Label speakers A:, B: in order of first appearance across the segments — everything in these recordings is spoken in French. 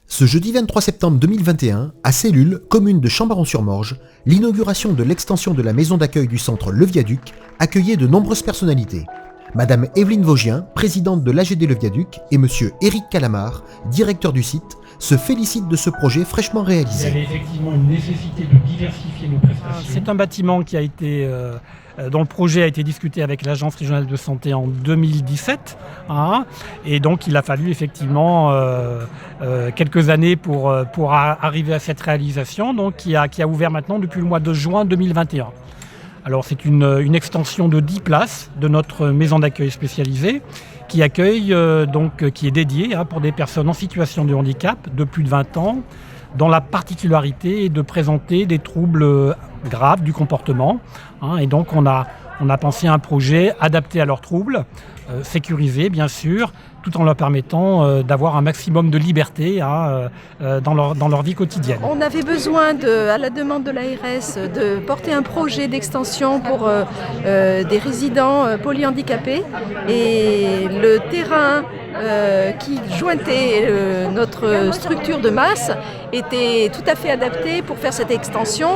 A: Ce jeudi 23 septembre 2021, à Cellule, commune de Chambaron-sur-Morge, l'inauguration de l'extension de la maison d'accueil du centre Le Viaduc accueillait de nombreuses personnalités. Madame Evelyne Vaugien, présidente de l'AGD Le Viaduc, et Monsieur Éric Calamar, directeur du site, se félicitent de ce projet fraîchement réalisé.
B: Il y avait effectivement une nécessité de diversifier nos prestations.
C: C'est un bâtiment qui a été, dont le projet a été discuté avec l'Agence régionale de santé en 2017. Et donc il a fallu effectivement quelques années pour arriver à cette réalisation, donc, qui a ouvert maintenant depuis le mois de juin 2021. Alors c'est une extension de 10 places de notre maison d'accueil spécialisée qui accueille, qui est dédiée pour des personnes en situation de handicap de plus de 20 ans, dont la particularité est de présenter des troubles graves du comportement. Et donc on a pensé à un projet adapté à leurs troubles, sécurisé bien sûr, tout en leur permettant d'avoir un maximum de liberté dans leur vie quotidienne.
D: On avait besoin, à la demande de l'ARS, de porter un projet d'extension pour des résidents polyhandicapés. Et le terrain qui jointait notre structure de masse était tout à fait adapté pour faire cette extension.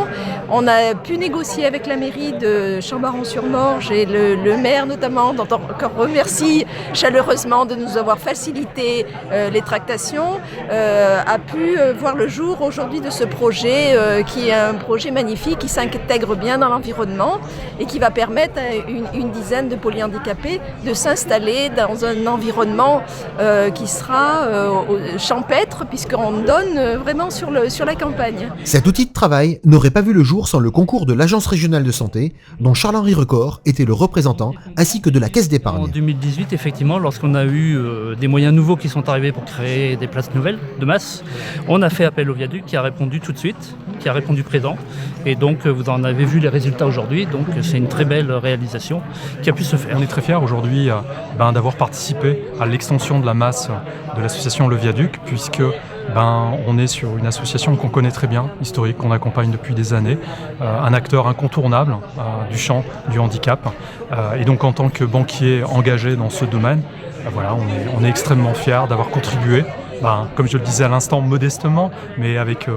D: On a pu négocier avec la mairie de Chambaron-sur-Morge et le maire notamment, dont on encore remercie chaleureusement de nous avoir facilité les tractations, a pu voir le jour aujourd'hui de ce projet qui est un projet magnifique, qui s'intègre bien dans l'environnement et qui va permettre à une dizaine de polyhandicapés de s'installer dans un environnement qui sera champêtre, puisqu'on donne vraiment sur la campagne.
A: Cet outil de travail n'aurait pas vu le jour sans le concours de l'Agence régionale de santé, dont Charles-Henri Recor était le représentant, ainsi que de la Caisse d'épargne.
E: En 2018, effectivement, lorsqu'on a eu des moyens nouveaux qui sont arrivés pour créer des places nouvelles de masse, on a fait appel au Viaduc qui a répondu tout de suite, qui a répondu présent. Et donc, vous en avez vu les résultats aujourd'hui. Donc, c'est une très belle réalisation qui a pu se faire.
F: On est très fiers aujourd'hui d'avoir participé à l'extension de la masse de l'association Le Viaduc, puisque on est sur une association qu'on connaît très bien, historique, qu'on accompagne depuis des années, un acteur incontournable du champ du handicap. Et donc en tant que banquier engagé dans ce domaine, on est extrêmement fiers d'avoir contribué. Comme je le disais à l'instant, modestement, mais avec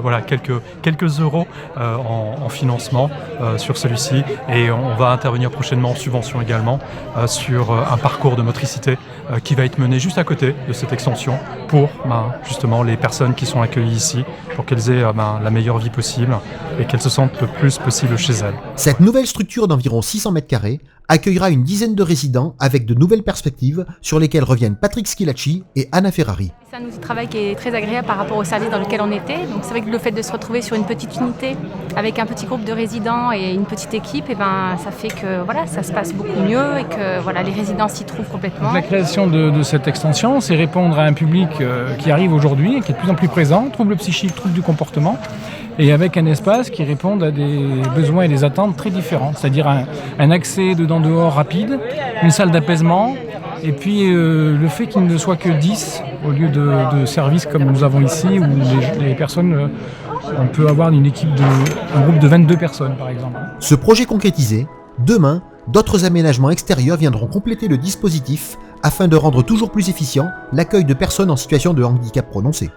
F: quelques euros en financement sur celui-ci. Et on va intervenir prochainement en subvention également sur un parcours de motricité qui va être mené juste à côté de cette extension pour justement les personnes qui sont accueillies ici, pour qu'elles aient la meilleure vie possible et qu'elles se sentent le plus possible chez elles.
A: Cette nouvelle structure d'environ 600 m² accueillera une dizaine de résidents avec de nouvelles perspectives sur lesquelles reviennent Patrick Schilacci et Anna Ferrari.
G: C'est un outil de travail qui est très agréable par rapport au service dans lequel on était. Donc c'est vrai que le fait de se retrouver sur une petite unité avec un petit groupe de résidents et une petite équipe, ça fait que ça se passe beaucoup mieux et que les résidents s'y trouvent complètement.
B: La création de cette extension, c'est répondre à un public qui arrive aujourd'hui et qui est de plus en plus présent, troubles psychiques, troubles du comportement, et avec un espace qui répond à des besoins et des attentes très différents, c'est-à-dire un accès dedans-dehors rapide, une salle d'apaisement, et puis le fait qu'il ne soit que 10 au lieu de services comme nous avons ici, où les personnes, on peut avoir un groupe de 22 personnes par exemple.
A: Ce projet concrétisé, demain, d'autres aménagements extérieurs viendront compléter le dispositif afin de rendre toujours plus efficient l'accueil de personnes en situation de handicap prononcé.